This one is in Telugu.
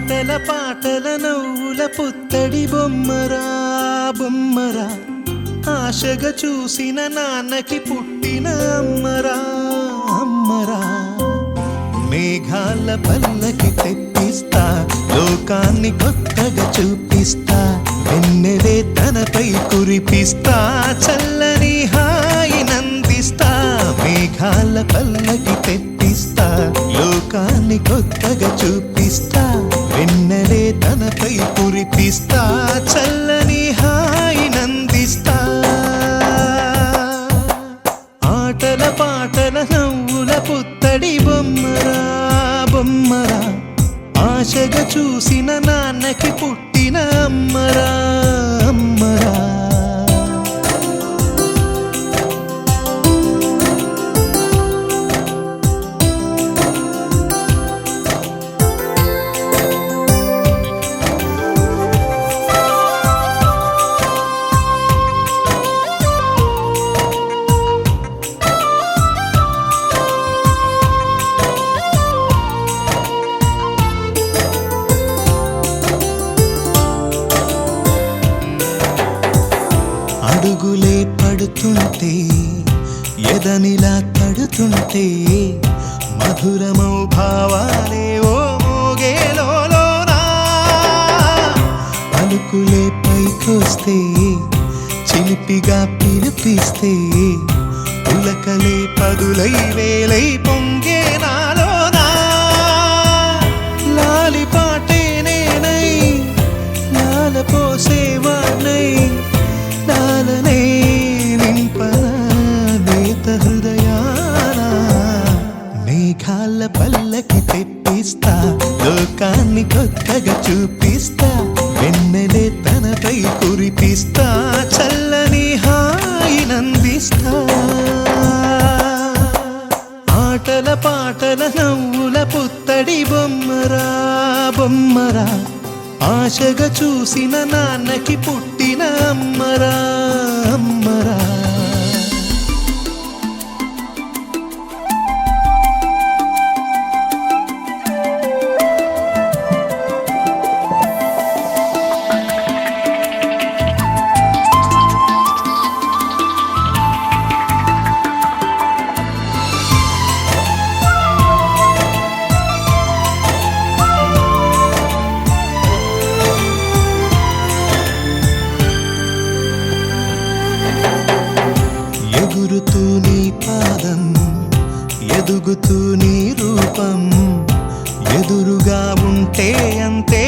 ఆటల పాటల నవ్వుల పుత్తడి బొమ్మరా బొమ్మరా, ఆశగా చూసిన నాన్నకి పుట్టిన అమ్మరా అమ్మరా. మేఘాల పల్లకి తెప్పిస్తా, లోకాన్ని కొత్తగా చూపిస్తా, వెన్నెలే తనపై కురిపిస్తా, చల్లని హాయి నందిస్తా. మేఘాల పల్లకి తెప్పిస్తా, లోకాన్ని కొత్తగా చూపిస్తా, వెన్నెలే తనపై కురిపిస్తా, చల్లని హాయి నందిస్తా. ఆటల పాటల నవ్వుల పుత్తడి బొమ్మరా బొమ్మరా, ఆశగా చూసిన నాన్నకి పుట్టిన అమ్మరా అమ్మరా. అడుగులే పడుతుంటే, ఎదనిలా తడుతుంటే, మధురమౌ భావాలే ఓ మోగేలోనా. పలుకులే పైకొస్తే, చిలిపిగా పిలిపిస్తే, పులకలే పదులై వేలై పొంగే నాలోనా. లాలి పాటే నేనై లాల పోసేవాణ్ణై, లాలనే నింపనా నేత హృదయాన. మేఘాల పల్లకి తెప్పిస్తా, లోకాన్ని కొత్తగా చూపిస్తా, వెన్నెలే తనపై కురిపిస్తా, చల్లని హాయి నందిస్తా. ఆటల పాటల నవ్వుల పుత్తడి బొమ్మరా బొమ్మరా, ఆశగా చూసిన నాన్నకి పుట్టిన అమ్మరా అమ్మరా. ఎగురుతూ నీ పాదం, ఎదుగుతూ నీ రూపం, ఎదురుగా ఉంటే అంతే